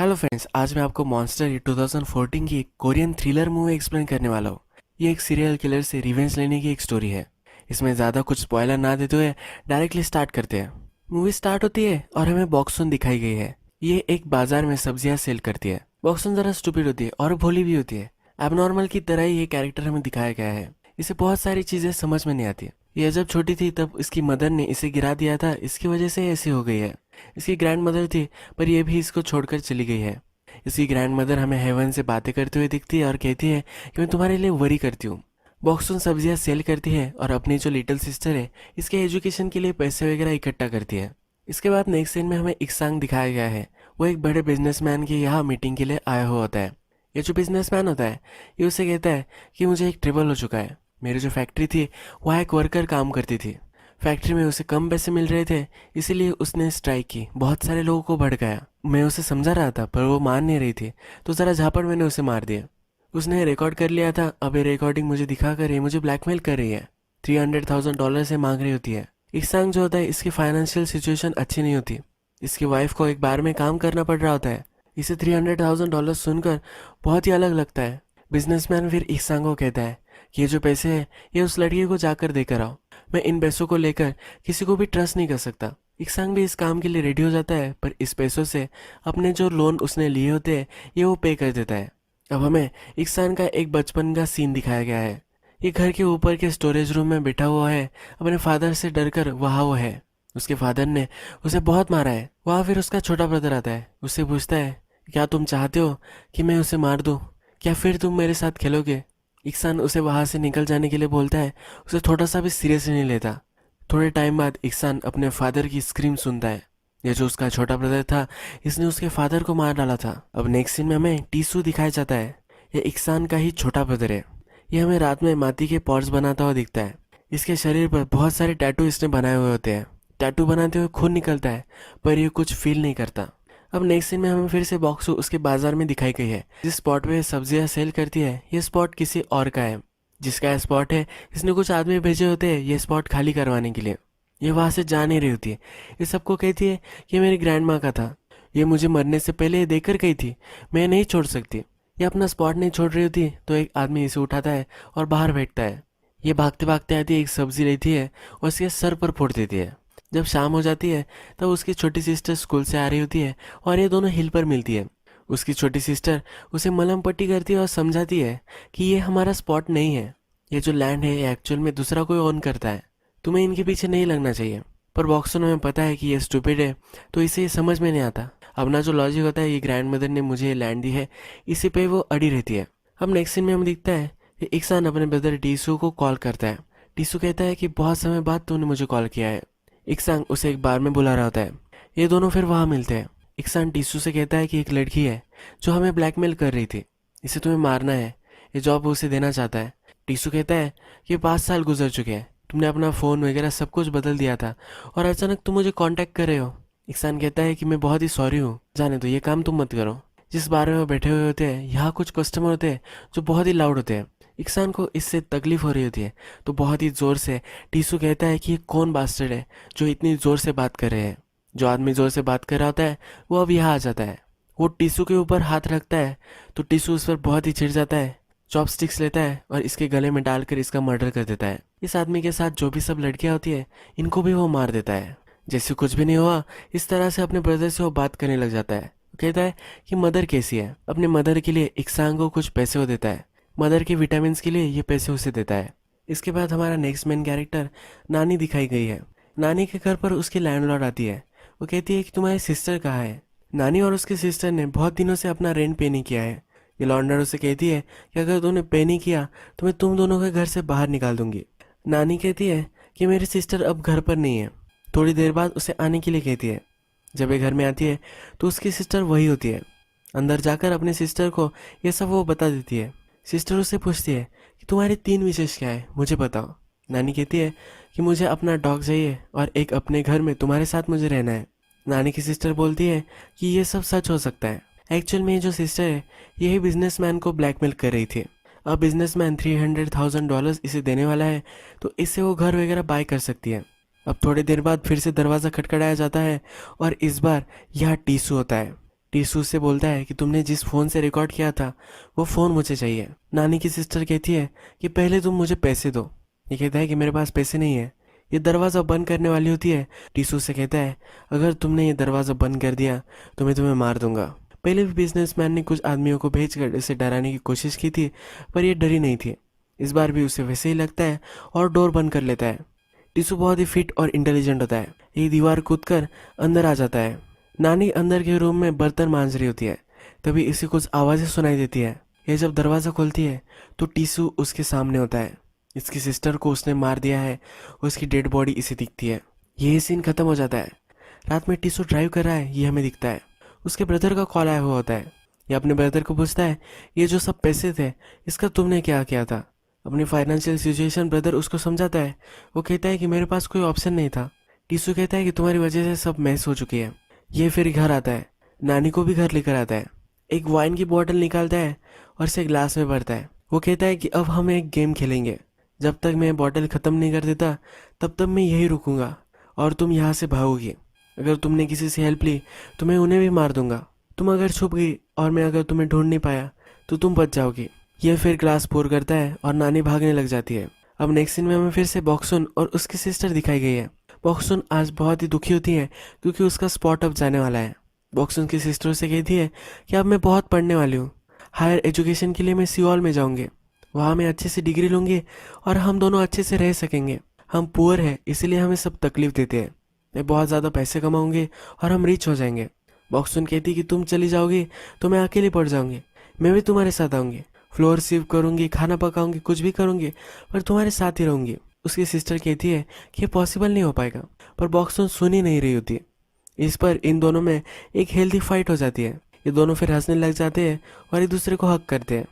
Hello friends, आज मैं आपको मॉन्स्टर ये 2014 की एक कोरियन थ्रिलर मूवी एक्सप्लेन करने वाला हूँ। ये एक सीरियल किलर से रिवेंज लेने की एक स्टोरी है। इसमें ज़्यादा कुछ स्पॉइलर ना देते हुए डायरेक्टली स्टार्ट करते हैं। मूवी स्टार्ट होती है और हमें बॉक्सुन दिखाई गई है। ये एक बाजार में सब्जियां सेल करती है। बॉक्सुन ज़रा स्टूपिड होती है और भोली भी होती है। एबनॉर्मल की तरह ही ये कैरेक्टर हमें दिखाया गया है। इसे बहुत सारी चीज़ें समझ में नहीं आती। ये जब छोटी थी तब इसकी मदर ने इसे गिरा दिया था, इसकी वजह से ऐसी हो गई है। इसकी ग्रैंड मदर थी पर यह भी इसको छोड़कर चली गई है। इसकी ग्रैंड मदर हमें हेवन से बातें करते हुए दिखती है और कहती है कि मैं तुम्हारे लिए वरी करती हूँ। बॉक्सुन सब्जियां सेल करती है और अपनी जो लिटिल सिस्टर है इसके एजुकेशन के लिए पैसे वगैरह इकट्ठा करती है। इसके बाद नेक्स्ट सीन में हमें इकसांग दिखाया गया है। वो एक बड़े बिजनेसमैन के यहाँ मीटिंग के लिए आया हुआ होता है। ये जो बिजनेसमैन होता है ये उसे कहता है कि मुझे एक ट्रबल हो चुका है। मेरी जो फैक्ट्री थी वहाँ एक वर्कर काम करती थी। फैक्ट्री में उसे कम पैसे मिल रहे थे, इसीलिए उसने स्ट्राइक की। बहुत सारे लोगों को भड़काया। मैं उसे समझा रहा था पर वो मान नहीं रही थी, तो ज़रा झापड़ मैंने उसे मार दिया। उसने रिकॉर्ड कर लिया था। अब ये रिकॉर्डिंग मुझे दिखा कर ये मुझे ब्लैकमेल कर रही है। $300,000 से मांग रही होती है। इकसांग जो होता है इसकी फाइनेंशियल सिचुएशन अच्छी नहीं होती। इसकी वाइफ को एक बार में काम करना पड़ रहा होता है। इसे $300,000 सुनकर बहुत ही अलग लगता है। बिजनेसमैन फिर इकसांग को कहता है कि ये जो पैसे हैं ये उस लड़की को जाकर देकर आओ। मैं इन पैसों को लेकर किसी को भी ट्रस्ट नहीं कर सकता। इकसांग भी इस काम के लिए रेडी हो जाता है, पर इस पैसों से अपने जो लोन उसने लिए होते हैं ये वो पे कर देता है। अब हमें इकसांग का एक बचपन का सीन दिखाया गया है। ये घर के ऊपर के स्टोरेज रूम में बैठा हुआ है। अपने फादर से डरकर वहाँ वो है। उसके फादर ने उसे बहुत मारा है। वहाँ फिर उसका छोटा ब्रदर आता है। उससे पूछता है क्या तुम चाहते हो कि मैं उसे मार दूँ, क्या फिर तुम मेरे साथ खेलोगे। इकसान उसे वहाँ से निकल जाने के लिए बोलता है। उसे थोड़ा सा भी सीरियस नहीं लेता। थोड़े टाइम बाद इकसान अपने फादर की स्क्रीम सुनता है। ये जो उसका छोटा ब्रदर था इसने उसके फादर को मार डाला था। अब नेक्स्ट सीन में हमें टीसू दिखाया जाता है। ये इकसान का ही छोटा ब्रदर है। ये हमें रात में माटी के पॉट्स बनाता हुआ दिखता है। इसके शरीर पर बहुत सारे टैटू इसने बनाए हुए होते हैं। टैटू बनाते हुए खून निकलता है पर ये कुछ फील नहीं करता। अब नेक्स्ट सीन में हमें फिर से बॉक्सू उसके बाजार में दिखाई गई है। जिस स्पॉट पे सब्जियां सेल करती है ये स्पॉट किसी और का है। जिसका यह स्पॉट है इसने कुछ आदमी भेजे होते हैं ये स्पॉट खाली करवाने के लिए। ये वहां से जा नहीं रही होती है। ये सबको कहती है कि मेरी ग्रैंड माँ का था, ये मुझे मरने से पहले ये देकर गई थी, मैं नहीं छोड़ सकती। ये अपना स्पॉट नहीं छोड़ रही होती तो एक आदमी इसे उठाता है और बाहर बैठता है। ये भागते भागते आती है, एक सब्जी लेती है और उसके सर पर फोड़ देती है। जब शाम हो जाती है तब उसकी छोटी सिस्टर स्कूल से आ रही होती है और ये दोनों हिल पर मिलती है। उसकी छोटी सिस्टर उसे मलहम पट्टी करती है और समझाती है कि ये हमारा स्पॉट नहीं है। ये जो लैंड है ये एक्चुअल में दूसरा कोई ओन करता है, तुम्हें इनके पीछे नहीं लगना चाहिए। पर बॉक्सन में पता है कि ये स्टूपिड है तो इसे ये समझ में नहीं आता। अपना जो लॉजिक होता है ये ग्रैंड मदर ने मुझे ये लैंड दी है, इसी पे वो अड़ी रहती है। अब नेक्स्ट सीन में हमें दिखता है कि इकसान अपने ब्रदर टीसू को कॉल करता है। टीसू कहता है कि बहुत समय बाद तूने मुझे कॉल किया है। इकसान उसे एक बार में बुला रहा होता है। ये दोनों फिर वहाँ मिलते हैं। इकसान टीसू से कहता है कि एक लड़की है जो हमें ब्लैकमेल कर रही थी, इसे तुम्हें मारना है, ये जॉब उसे देना चाहता है। टीसू कहता है कि 5 साल गुजर चुके हैं, तुमने अपना फ़ोन वगैरह सब कुछ बदल दिया था और अचानक तुम मुझे कांटेक्ट कर रहे हो। इकसान कहता है कि मैं बहुत ही सॉरी हूँ, जाने दो, ये काम तुम मत करो। जिस बारे में बैठे हुए होते हैं यहाँ कुछ कस्टमर होते हैं जो बहुत ही लाउड होते हैं। इकसान को इससे तकलीफ हो रही होती है तो बहुत ही ज़ोर से टीसू कहता है कि ये कौन बास्टर्ड है जो इतनी ज़ोर से बात कर रहे हैं। जो आदमी ज़ोर से बात कर रहा होता है वो अब यहाँ आ जाता है। वो टीसू के ऊपर हाथ रखता है तो टीसू उस पर बहुत ही चिढ़ जाता है। चॉपस्टिक्स लेता है और इसके गले में डालकर इसका मर्डर कर देता है। इस आदमी के साथ जो भी सब लड़कियां होती है इनको भी वो मार देता है। जैसे कुछ भी नहीं हुआ इस तरह से अपने ब्रदर से वो बात करने लग जाता है। वो कहता है कि मदर कैसी है। अपने मदर के लिए इकसांग को कुछ पैसे वो देता है। मदर के विटामिन के लिए ये पैसे उसे देता है। इसके बाद हमारा नेक्स्ट मेन कैरेक्टर नानी दिखाई गई है। नानी के घर पर उसकी लैंडलॉर्ड आती है। वो कहती है कि तुम्हारी सिस्टर कहाँ है। नानी और उसकी सिस्टर ने बहुत दिनों से अपना रेंट पे नहीं किया है। ये लॉन्डर उसे कहती है कि अगर तूने पे नहीं किया तो मैं तुम दोनों के घर से बाहर निकाल दूंगी। नानी कहती है कि मेरी सिस्टर अब घर पर नहीं है। थोड़ी देर बाद उसे आने के लिए कहती है। जब ये घर में आती है तो उसकी सिस्टर वही होती है। अंदर जाकर अपनी सिस्टर को ये सब वो बता देती है। सिस्टर उससे पूछती है कि तुम्हारी 3 विशेष क्या है, मुझे बताओ। नानी कहती है कि मुझे अपना डॉग चाहिए और एक अपने घर में तुम्हारे साथ मुझे रहना है। नानी की सिस्टर बोलती है कि ये सब सच हो सकता है। एक्चुअल में ये जो सिस्टर है यही बिजनेसमैन को ब्लैकमेल कर रही थी। अब बिजनेसमैन $300,000 इसे देने वाला है तो इससे वो घर वगैरह बाय कर सकती है। अब थोड़ी देर बाद फिर से दरवाज़ा खटखटाया जाता है और इस बार यह टीसू होता है। टीसू से बोलता है कि तुमने जिस फ़ोन से रिकॉर्ड किया था वो फ़ोन मुझे चाहिए। नानी की सिस्टर कहती है कि पहले तुम मुझे पैसे दो। ये कहता है कि मेरे पास पैसे नहीं है। ये दरवाज़ा बंद करने वाली होती है। टीसू से कहता है अगर तुमने ये दरवाज़ा बंद कर दिया तो मैं तुम्हें मार दूंगा। पहले भी बिजनेसमैन ने कुछ आदमियों को भेजकर इसे डराने की कोशिश की थी, पर ये डरी नहीं थी। इस बार भी उसे वैसे ही लगता है और डोर बंद कर लेता है। टीसू बहुत ही फिट और इंटेलिजेंट होता है। एक दीवार कूद कर अंदर आ जाता है। नानी अंदर के रूम में बर्तन मांज रही होती है। तभी इसे कुछ आवाज़ें सुनाई देती है। ये जब दरवाज़ा खोलती है तो टीसू उसके सामने होता है। इसकी सिस्टर को उसने मार दिया है, उसकी डेड बॉडी इसे दिखती है। ये सीन खत्म हो जाता है। रात में टीसू ड्राइव कर रहा है, ये हमें दिखता है। उसके ब्रदर का कॉल आया हुआ होता है। ये अपने ब्रदर को पूछता है ये जो सब पैसे थे इसका तुमने क्या किया था। अपनी फाइनेंशियल सिचुएशन ब्रदर उसको समझाता है। वो कहता है कि मेरे पास कोई ऑप्शन नहीं था। टीसू कहता है कि तुम्हारी वजह से सब मैस हो चुकी है। ये फिर घर आता है, नानी को भी घर लेकर आता है। एक वाइन की बोतल निकालता है और इसे ग्लास में भरता है। वो कहता है कि अब हम एक गेम खेलेंगे। जब तक मैं बोतल ख़त्म नहीं कर देता तब तक मैं यही रुकूंगा और तुम यहाँ से भागोगी। अगर तुमने किसी से हेल्प ली तो मैं उन्हें भी मार दूंगा। तुम अगर छुप गई और मैं अगर तुम्हें ढूंढ नहीं पाया तो तुम बच जाओगी। यह फिर ग्लास पोर करता है और नानी भागने लग जाती है। अब नेक्स्ट सीन में हमें फिर से बॉक्सुन और उसकी सिस्टर दिखाई गई है। बॉक्सुन आज बहुत ही दुखी होती है क्योंकि उसका स्पॉट अब जाने वाला है। बॉक्सुन की सिस्टर से कहती है कि अब मैं बहुत पढ़ने वाली हूँ। हायर एजुकेशन के लिए मैं सियोल में जाऊँगी। वहाँ मैं अच्छे से डिग्री लूँगी और हम दोनों अच्छे से रह सकेंगे। हम पुअर हैं इसीलिए हमें सब तकलीफ देते हैं। मैं बहुत ज़्यादा पैसे कमाऊँगी और हम रिच हो जाएंगे। बॉक्सुन कहती कि तुम चली जाओगी तो मैं अकेली पड़ जाऊँगी। मैं भी तुम्हारे साथ आऊँगी, फ्लोर स्वीप करूँगी, खाना पकाऊँगी, कुछ भी करूँगी, पर तुम्हारे साथ ही रहूँगी। उसकी सिस्टर कहती है कि ये पॉसिबल नहीं हो पाएगा, पर बॉक्सुन सुन ही नहीं रही होती। इस पर इन दोनों में एक हेल्दी फाइट हो जाती है। ये दोनों फिर हंसने लग जाते हैं और एक दूसरे को हक करते हैं।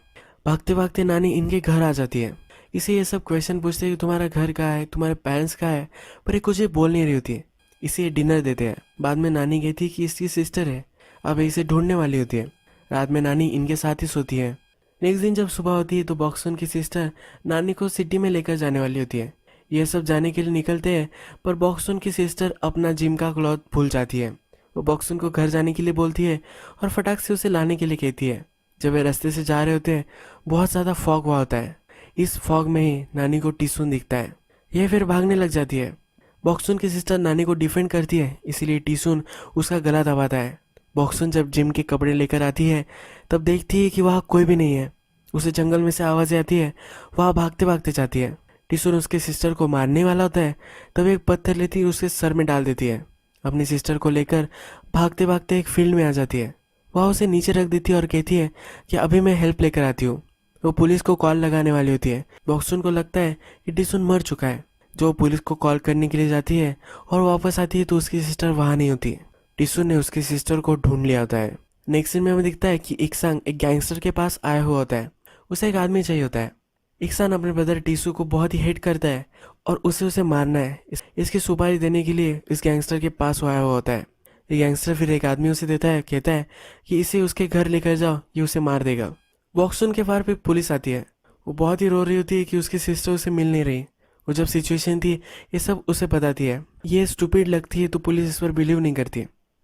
भागते भागते नानी इनके घर आ जाती है। इसे ये सब क्वेश्चन पूछते हैं कि तुम्हारा घर कहाँ है, तुम्हारे पेरेंट्स कहाँ है, पर ये कुछ बोल नहीं रही होती है। इसे ये डिनर देते हैं। बाद में नानी कहती है कि इसकी सिस्टर है, अब इसे ढूंढने वाली होती है। रात में नानी इनके साथ ही सोती है। नेक्स्ट दिन जब सुबह होती है तो बॉक्सुन की सिस्टर नानी को सिटी में लेकर जाने वाली होती है। यह सब जाने के लिए निकलते हैं, पर बॉक्सुन की सिस्टर अपना जिम का क्लॉथ भूल जाती है। वो बॉक्सुन को घर जाने के लिए बोलती है और फटाक से उसे लाने के लिए कहती है। जब वे रास्ते से जा रहे होते हैं बहुत ज़्यादा फॉग हुआ होता है। इस फॉग में ही नानी को टीसुन दिखता है। यह फिर भागने लग जाती है। बॉक्सुन की सिस्टर नानी को डिफेंड करती है, इसीलिए टीसुन उसका गला दबाता है। बॉक्सुन जब जिम के कपड़े लेकर आती है तब देखती है कि वहाँ कोई भी नहीं है। उसे जंगल में से आवाज़ें आती है, वहाँ भागते भागते जाती है। टीसुन उसके सिस्टर को मारने वाला होता है, तब एक पत्थर लेती है उसके सर में डाल देती है। अपनी सिस्टर को लेकर भागते भागते एक फील्ड में आ जाती है। वह उसे नीचे रख देती है और कहती है कि अभी मैं हेल्प लेकर आती हूँ। वो पुलिस को कॉल लगाने वाली होती है। बॉक्सुन को लगता है कि टीसुन मर चुका है। जो पुलिस को कॉल करने के लिए जाती है और वापस आती है तो उसकी सिस्टर वहाँ नहीं होती। टीसुन ने उसकी सिस्टर को ढूंढ लिया होता है। नेक्स्ट सीन में हमें दिखता है कि इक्सांग एक गैंगस्टर के पास आया हुआ होता है। उसे एक आदमी चाहिए होता है। इक्सान अपने ब्रदर टीसू को बहुत ही हेट करता है और उसे मारना है। इसकी सुपारी देने के लिए इस गैंगस्टर के पास आया हुआ होता है। ये गैंगस्टर फिर एक आदमी उसे देता है, कहता है कि इसे उसके घर लेकर जाओ, ये उसे मार देगा। बॉक्सुन के पार पे पुलिस आती है। वो बहुत ही रो रही होती है कि उसकी सिस्टर उसे मिल नहीं रही। वो जब सिचुएशन थी ये सब उसे बताती है। ये स्टूपिड लगती है तो पुलिस इस पर बिलीव नहीं करती।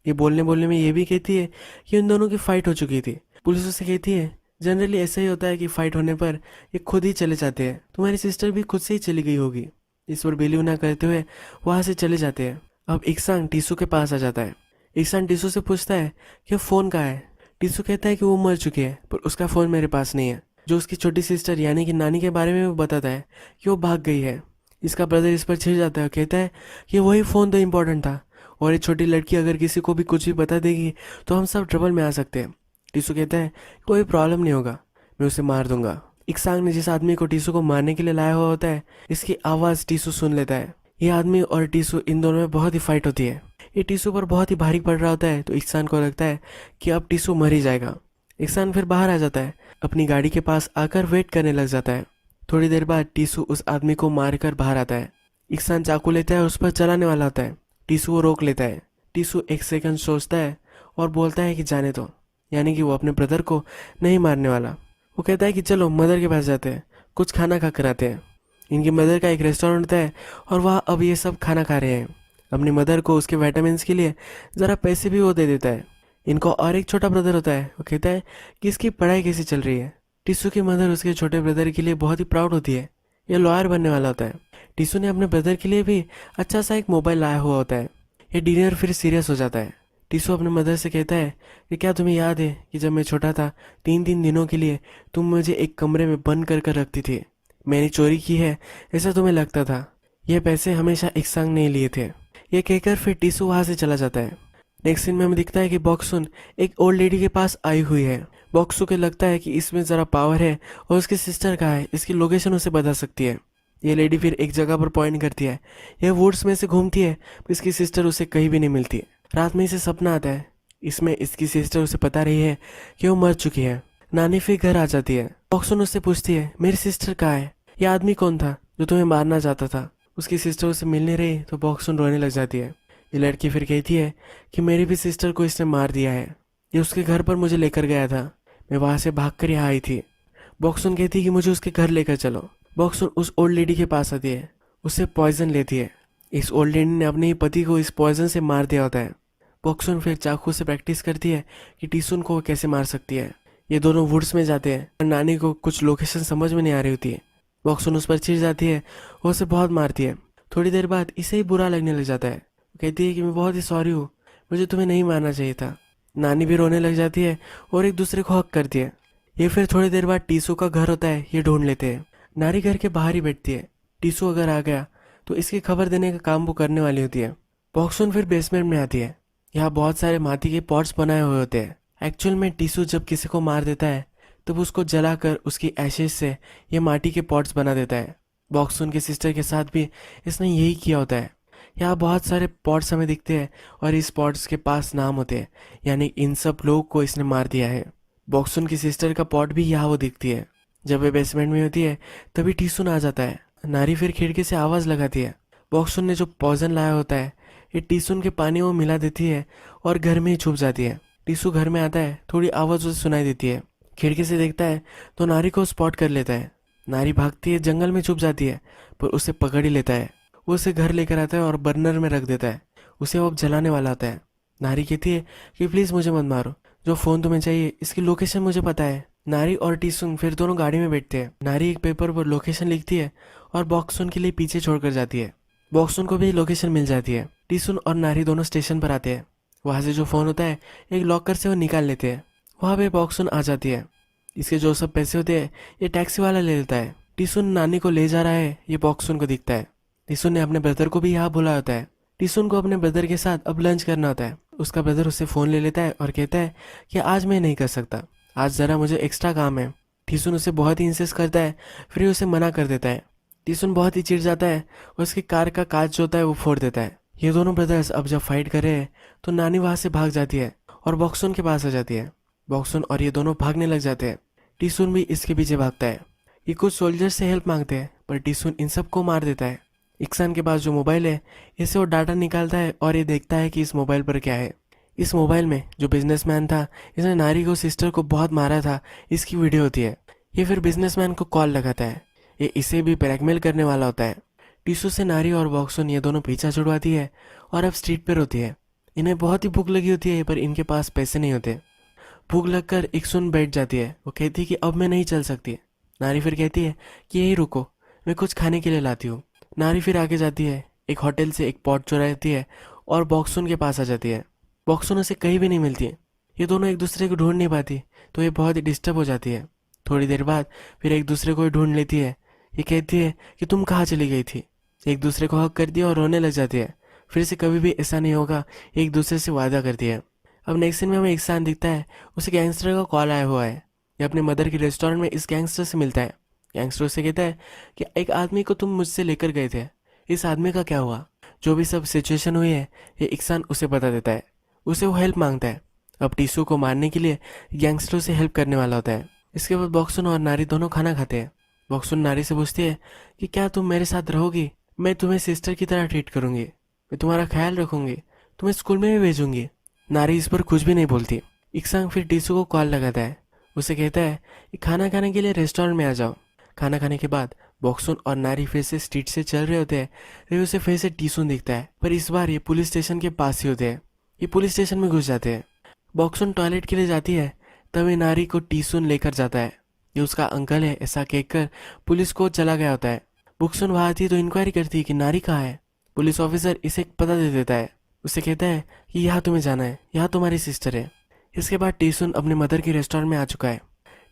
ये बोलने बोलने में ये भी कहती है कि उन दोनों की फाइट हो चुकी थी। पुलिस उसे कहती है जनरली ऐसा ही होता है कि फाइट होने पर ये खुद ही चले जाते हैं, तुम्हारी सिस्टर भी खुद से ही चली गई होगी। इस पर बिलीव ना करते हुए वहाँ से चले जाते हैं। अब इक्सांग टीसू के पास आ जाता है। इक्सांग टीसू से पूछता है कि फ़ोन कहाँ है। टीसू कहता है कि वो मर चुकी है, पर उसका फ़ोन मेरे पास नहीं है। जो उसकी छोटी सिस्टर यानी कि नानी के बारे में वो बताता है कि वो भाग गई है। इसका ब्रदर इस पर छिड़ जाता है, कहता है कि वही फ़ोन तो इम्पोर्टेंट था और ये छोटी लड़की अगर किसी को भी कुछ भी बता देगी तो हम सब ट्रबल में आ सकते हैं। टीसू कहता है कोई प्रॉब्लम नहीं होगा, मैं उसे मार दूंगा। इक्सांग ने जिस आदमी को टीसू को मारने के लिए लाया हुआ होता है इसकी आवाज़ टीसू सुन लेता है। ये आदमी और टीसू इन दोनों में बहुत ही फाइट होती है। ये टीसू पर बहुत ही भारी पड़ रहा होता है तो इक्सान को लगता है कि अब टीसू मर ही जाएगा। इक्सान फिर बाहर आ जाता है, अपनी गाड़ी के पास आकर वेट करने लग जाता है। थोड़ी देर बाद टीसू उस आदमी को मार कर बाहर आता है। इक्सान चाकू लेता है और उस पर चलाने वाला होता है। टीसू वो रोक लेता है। टीसू एक सेकंड सोचता है और बोलता है कि जाने दो, यानी कि वो अपने ब्रदर को नहीं मारने वाला। वो कहता है कि चलो मदर के पास जाते हैं, कुछ खाना खा कर आते हैं। इनकी मदर का एक रेस्टोरेंट होता है और वह अब ये सब खाना खा रहे हैं। अपनी मदर को उसके विटामिन्स के लिए ज़रा पैसे भी वो दे देता है। इनको और एक छोटा ब्रदर होता है। वो कहता है कि इसकी पढ़ाई कैसी चल रही है। टीसू की मदर उसके छोटे ब्रदर के लिए बहुत ही प्राउड होती है। ये लॉयर बनने वाला होता है। टीसू ने अपने ब्रदर के लिए भी अच्छा सा एक मोबाइल लाया हुआ होता है। ये डिनर फिर सीरियस हो जाता है। टीसू अपने मदर से कहता है कि क्या तुम्हें याद है कि जब मैं छोटा था 3-3 दिनों के लिए तुम मुझे एक कमरे में बंद कर कर रखती थी। मैंने चोरी की है ऐसा तुम्हें लगता था। ये पैसे हमेशा एक संग नहीं लिए थे। ये कहकर फिर टीसू वहां से चला जाता है। नेक्स्ट सीन में हमें दिखता है कि बॉक्सुन एक ओल्ड लेडी के पास आई हुई है। बॉक्सू को लगता है कि इसमें ज़रा पावर है और उसकी सिस्टर कहाँ है, इसकी लोकेशन उसे बता सकती है। ये लेडी फिर एक जगह पर पॉइंट करती है। यह वुड्स में से घूमती है, पर इसकी सिस्टर उसे कहीं भी नहीं मिलती। रात में इसे सपना आता है। इसमें इसकी सिस्टर उसे बता रही है कि वो मर चुकी है। नानी फिर घर आ जाती है। बॉक्सुन उससे पूछती है मेरी सिस्टर कहाँ है, यह आदमी कौन था जो तुम्हें मारना चाहता था। उसकी सिस्टर उसे मिलने रही तो बॉक्सुन रोने लग जाती है। ये लड़की फिर कहती है कि मेरी भी सिस्टर को इसने मार दिया है। ये उसके घर पर मुझे लेकर गया था, मैं वहां से भागकर यहाँ आई थी। बॉक्सुन कहती है कि मुझे उसके घर लेकर चलो। बॉक्सुन उस ओल्ड लेडी के पास आती है, उससे पॉइजन लेती है। इस ओल्ड लेडी ने अपने ही पति को इस पॉइजन से मार दिया होता है। बॉक्सुन फिर चाकू से प्रैक्टिस करती है कि टीसुन को वो कैसे मार सकती है। ये दोनों वुड्स में जाते हैं और नानी को कुछ लोकेशन समझ में नहीं आ रही होती है। बॉक्सुन उस पर चिढ़ जाती है और उसे बहुत मारती है। थोड़ी देर बाद इसे ही बुरा लगने लग जाता है। कहती है कि मैं बहुत ही सॉरी हूँ, मुझे तुम्हें नहीं मारना चाहिए था। नानी भी रोने लग जाती है और एक दूसरे को हक करती है। ये फिर थोड़ी देर बाद टीसू का घर होता है, ये ढूंढ लेते हैं। नारी घर के बाहर ही बैठती है। टीसू अगर आ गया तो इसकी खबर देने का काम वो करने वाली होती है। बॉक्सुन फिर बेसमेंट में आती है। यहाँ बहुत सारे माटी के पॉट्स बनाए हुए होते हैं। एक्चुअल में टीसू जब किसी को मार देता है तब उसको जलाकर उसकी एशेज से ये माटी के पॉट्स बना देता है। बॉक्सुन की सिस्टर के साथ भी इसने यही किया होता है। यहाँ बहुत सारे पॉट्स हमें दिखते हैं और इस पॉट्स के पास नाम होते हैं, यानी इन सब लोगों को इसने मार दिया है। बॉक्सुन की सिस्टर का पॉट भी यहाँ वो दिखती है। जब वे बेसमेंट में होती है तभी टीसुन आ जाता है। नारी फिर खिड़की से आवाज़ लगाती है। बॉक्सुन ने जो पॉइजन लाया होता है ये टीसुन के पानी में मिला देती है और घर में ही छुप जाती है। टीसू घर में आता है, थोड़ी आवाज़ उसे सुनाई देती है। खिड़की से देखता है तो नारी को स्पॉट कर लेता है। नारी भागती है, जंगल में छुप जाती है, पर उसे पकड़ ही लेता है। वो उसे घर लेकर आता है और बर्नर में रख देता है। उसे वो अब जलाने वाला होता है। नारी कहती है कि प्लीज़ मुझे मत मारो, जो फ़ोन तुम्हें चाहिए इसकी लोकेशन मुझे पता है। नारी और टीसुन फिर दोनों गाड़ी में बैठते हैं। नारी एक पेपर पर लोकेशन लिखती है और बॉक्सुन के लिए पीछे छोड़कर जाती है। बॉक्सुन को भी लोकेशन मिल जाती है। टीसुन और नारी दोनों स्टेशन पर आते हैं। वहाँ से जो फ़ोन होता है एक लॉकर से वो निकाल लेते हैं। वहाँ पे बॉक्सुन आ जाती है। इसके जो सब पैसे होते हैं ये टैक्सी वाला ले लेता है। टीसुन नानी को ले जा रहा है, ये बॉक्सुन को दिखता है। टीसुन ने अपने ब्रदर को भी यहाँ बुलाया होता है। टीसुन को अपने ब्रदर के साथ अब लंच करना होता है। उसका ब्रदर उससे फ़ोन ले लेता है और कहता है कि आज मैं नहीं कर सकता, आज ज़रा मुझे एक्स्ट्रा काम है। टीसुन उसे बहुत ही इंसिस्ट करता है, फिर उसे मना कर देता है। टीसुन बहुत ही चिढ़ जाता है और उसकी कार का कांच जो होता है वो फोड़ देता है। ये दोनों ब्रदर्स अब जब फाइट कर रहे हैं तो नानी वहाँ से भाग जाती है और बॉक्सुन के पास आ जाती है। बॉक्सुन और ये दोनों भागने लग जाते हैं। टीसुन भी इसके पीछे भागता है। ये कुछ सोल्जर से हेल्प मांगते हैं पर टीसुन इन सबको मार देता है। इक्सान के पास जो मोबाइल है इससे वो डाटा निकालता है और ये देखता है कि इस मोबाइल पर क्या है। इस मोबाइल में जो बिजनेसमैन था, इसने नारी को सिस्टर को बहुत मारा था, इसकी वीडियो होती है। ये फिर बिजनेसमैन को कॉल लगाता है। ये इसे भी ब्लैकमेल करने वाला होता है। टीसू से नारी और बॉक्सुन ये दोनों पीछा छुड़वाती है और अब स्ट्रीट पर होती है। इन्हें बहुत ही भूख लगी होती है पर इनके पास पैसे नहीं होते। भूख लगकर इक्सुन बैठ जाती है। वो कहती है कि अब मैं नहीं चल सकती। नारी फिर कहती है कि यही रुको, मैं कुछ खाने के लिए लाती हूँ। नारी फिर आगे जाती है, एक होटल से एक पॉट चुराती है और बॉक्सुन के पास आ जाती है। बॉक्सुन उसे कहीं भी नहीं मिलती। ये दोनों एक दूसरे को ढूंढ नहीं पाती तो ये बहुत ही डिस्टर्ब हो जाती है। थोड़ी देर बाद फिर एक दूसरे को ही ढूंढ लेती है। ये कहती है कि तुम कहाँ चली गई थी। एक दूसरे को हक करती है और रोने लग जाती है। फिर से कभी भी ऐसा नहीं होगा, एक दूसरे से वादा करती है। अब नेक्स्ट सीन में हमें इक्सान दिखता है, उसे गैंगस्टर का कॉल आया हुआ है। ये अपने मदर के रेस्टोरेंट में इस गैंगस्टर से मिलता है। गैंगस्टर उससे कहता है कि एक आदमी को तुम मुझसे लेकर गए थे, इस आदमी का क्या हुआ। जो भी सब सिचुएशन हुई है ये इक्सान उसे बता देता है। उसे वो हेल्प मांगता है। अब टीसू को मारने के लिए गैंगस्टर से हेल्प करने वाला होता है। इसके बाद बॉक्सुन और नारी दोनों खाना खाते हैं। बॉक्सुन नारी से पूछती है कि क्या तुम मेरे साथ रहोगी, मैं तुम्हें सिस्टर की तरह ट्रीट करूंगी, मैं तुम्हारा ख्याल रखूंगी, तुम्हें स्कूल में भी भेजूंगी। नारी इस पर कुछ भी नहीं बोलती। इक्सान फिर टीसू को कॉल लगाता है। उसे कहता है कि खाना खाने के लिए रेस्टोरेंट में आ जाओ। खाना खाने के बाद बॉक्सुन और नारी फिर से स्ट्रीट से चल रहे होते हैं। फिर उसे फिर से टीसुन दिखता है, पर इस बार ये पुलिस स्टेशन के पास ही होते हैं। ये पुलिस स्टेशन में घुस जाते हैं। बॉक्सुन टॉयलेट के लिए जाती है, तभी नारी को टीसुन लेकर जाता है। ये उसका अंकल है ऐसा कहकर पुलिस को चला गया होता है। बुक्सुन वहाँ आती है तो इंक्वायरी करती है कि नारी कहाँ है। पुलिस ऑफिसर इसे एक पता दे देता है। उसे कहता है कि यहाँ तुम्हें जाना है, यहाँ तुम्हारी सिस्टर है। इसके बाद टीसुन अपने मदर की रेस्टोरेंट में आ चुका है।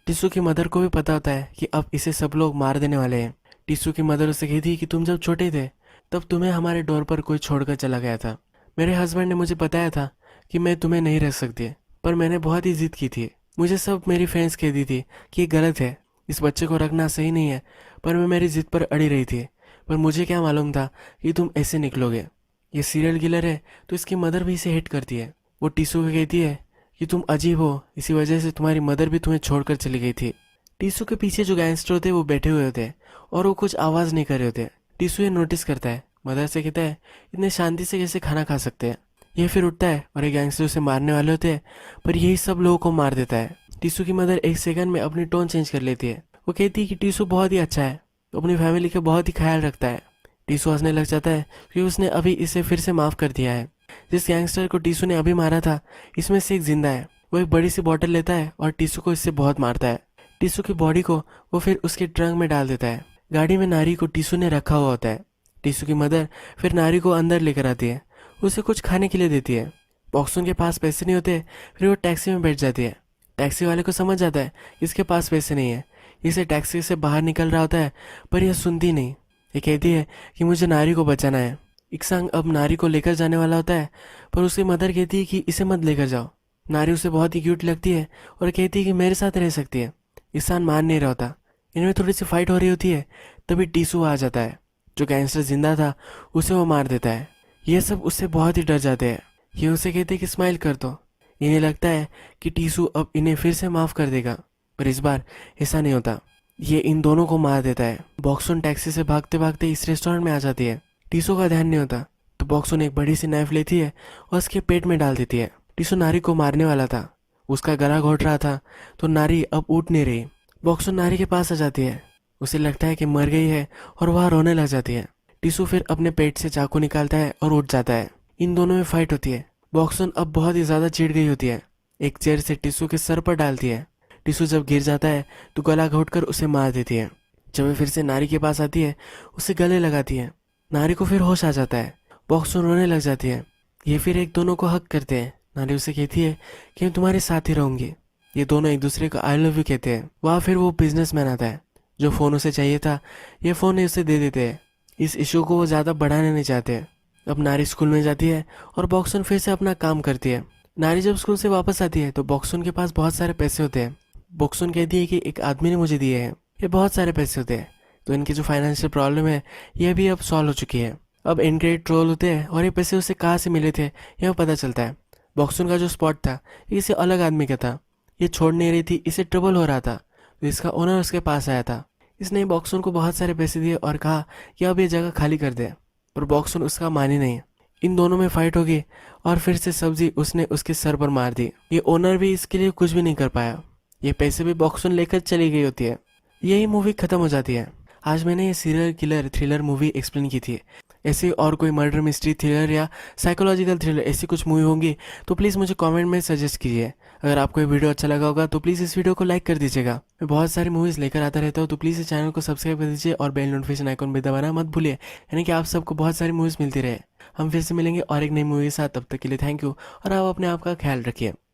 टीसू की मदर को भी पता होता है कि अब इसे सब लोग मार देने वाले हैं। टीसू की मदर उसे कहती है कि तुम जब छोटे थे तब तुम्हें हमारे डोर पर कोई छोड़कर चला गया था। मेरे हस्बैंड ने मुझे बताया था कि मैं तुम्हें नहीं रख सकती, पर मैंने बहुत ही जिद की थी। मुझे सब मेरी फ्रेंड्स कहती थी कि ये गलत है, इस बच्चे को रखना सही नहीं है, पर मैं मेरी जिद पर अड़ी रही थी। पर मुझे क्या मालूम था कि तुम ऐसे निकलोगे। ये सीरियल किलर है तो इसकी मदर भी इसे हेट करती है। वो टीसू को कहती है कि तुम अजीब हो, इसी वजह से तुम्हारी मदर भी तुम्हें छोड़कर चली गई थी। टीसू के पीछे जो गैंगस्टर होते वो बैठे हुए होते और वो कुछ आवाज़ नहीं कर रहे होते। टीसू ये नोटिस करता है, मदर से कहता है इतने शांति से कैसे खाना खा सकते हैं। ये फिर उठता है और ये गैंगस्टर उसे मारने वाले होते हैं, पर यही सब लोगों को मार देता है। टीसू की मदर एक सेकंड में अपनी टोन चेंज कर लेती है। वो कहती है कि टीसू बहुत ही अच्छा है, तो अपनी फैमिली का बहुत ही ख्याल रखता है। टीसू हंसने लग जाता है क्योंकि उसने अभी इसे फिर से माफ़ कर दिया है। जिस गैंगस्टर को टीसू ने अभी मारा था इसमें से एक जिंदा है। वो एक बड़ी सी बॉटल लेता है और टीसू को इससे बहुत मारता है। टीसू की बॉडी को वो फिर उसके ट्रंक में डाल देता है। गाड़ी में नारी को टीसू ने रखा हुआ होता है। टीसू की मदर फिर नारी को अंदर लेकर आती है, उसे कुछ खाने के लिए देती है। बॉक्सुन के पास पैसे नहीं होते, फिर वो टैक्सी में बैठ जाती है। टैक्सी वाले को समझ जाता है इसके पास पैसे नहीं है, इसे टैक्सी से बाहर निकल रहा होता है, पर यह सुनती नहीं। ये कहती है कि मुझे नारी को बचाना है। इक्सांग अब नारी को लेकर जाने वाला होता है, पर उसकी मदर कहती है कि इसे मत लेकर जाओ। नारी उसे बहुत ही क्यूट लगती है और कहती है कि मेरे साथ रह सकती है। इक्सान मान नहीं रहा होता। इनमें थोड़ी सी फाइट हो रही होती है, तभी टीसू आ जाता है। जो गैंगस्टर जिंदा था उसे वो मार देता है। ये सब उससे बहुत ही डर जाते हैं। ये उसे कहते हैं कि स्माइल कर दो। इन्हें लगता है कि टीसू अब इन्हें फिर से माफ़ कर देगा, पर इस बार ऐसा नहीं होता। ये इन दोनों को मार देता है। बॉक्सुन टैक्सी से भागते भागते इस रेस्टोरेंट में आ जाती है। टीसू का ध्यान नहीं होता तो बॉक्सुन एक बड़ी सी नाइफ लेती है और उसके पेट में डाल देती है। टीसू नारी को मारने वाला था, उसका गला घोट रहा था, तो नारी अब उठ नहीं रही। बॉक्सुन नारी के पास आ जाती है। उसे लगता है कि मर गई है और वह रोने लग जाती है। टीसू फिर अपने पेट से चाकू निकालता है और उठ जाता है। इन दोनों में फाइट होती है। बॉक्सुन अब बहुत ही ज्यादा चिढ़ गई होती है। एक चेयर से टीसू के सर पर डालती है। टीसू जब गिर जाता है तो गला घोटकर उसे मार देती है। जब वे फिर से नारी के पास आती है उसे गले लगाती है। नारी को फिर होश आ जाता है। बॉक्सुन रोने लग जाती है। ये फिर एक दोनों को हक करते हैं। नारी उसे कहती है कि मैं तुम्हारे साथ ही रहूंगी। ये दोनों एक दूसरे को आई लव यू कहते हैं। वहाँ फिर वो बिजनेसमैन आता है। जो फ़ोन उसे चाहिए था ये फ़ोन उसे दे देते हैं। इस इशू को वो ज़्यादा बढ़ाने नहीं चाहते। अब नारी स्कूल में जाती है और बॉक्सुन फिर से अपना काम करती है। नारी जब स्कूल से वापस आती है तो बॉक्सुन के पास बहुत सारे पैसे होते हैं। बॉक्सुन कहती है कि एक आदमी ने मुझे दिए हैं, ये बहुत सारे पैसे होते हैं, तो इनकी जो फाइनेंशियल प्रॉब्लम है यह भी अब सॉल्व हो चुकी है। अब इनक्रेडिट ट्रोल होते हैं और ये पैसे उसे कहाँ से मिले थे यह पता चलता है। बॉक्सुन का जो स्पॉट था ये किसी अलग आदमी का था। ये छोड़ नहीं रही थी, इसे ट्रबल हो रहा था, तो इसका ओनर उसके पास आया था। इसने बॉक्सुन को बहुत सारे पैसे दिए और कहा कि अब ये जगह खाली कर दे, पर बॉक्सुन उसका मानी नहीं। इन दोनों में फाइट होगी और फिर से सब्जी उसने उसके सर पर मार दी। ये ओनर भी इसके लिए कुछ भी नहीं कर पाया। ये पैसे भी बॉक्सुन लेकर चली गई होती है। यही मूवी खत्म हो जाती है। आज मैंने ये serial killer thriller movie explain की थी। ऐसे और कोई मर्डर मिस्ट्री थ्रिलर या साइकोलॉजिकल थ्रिलर ऐसी कुछ मूवी होंगी तो प्लीज़ मुझे कमेंट में सजेस्ट कीजिए। अगर आपको ये वीडियो अच्छा लगा होगा तो प्लीज़ इस वीडियो को लाइक कर दीजिएगा। मैं बहुत सारी मूवीज़ लेकर आता रहता हूँ, तो प्लीज़ इस चैनल को सब्सक्राइब कर दीजिए और बेल नोटिफिकेशन आइकन भी दबाना मत भूलिए, यानी कि आप सबको बहुत सारी मूवीज़ मिलती रहे। हम फिर से मिलेंगे और एक नई मूवी के साथ। तब तक के लिए थैंक यू और आप अपने आप का ख्याल रखिए।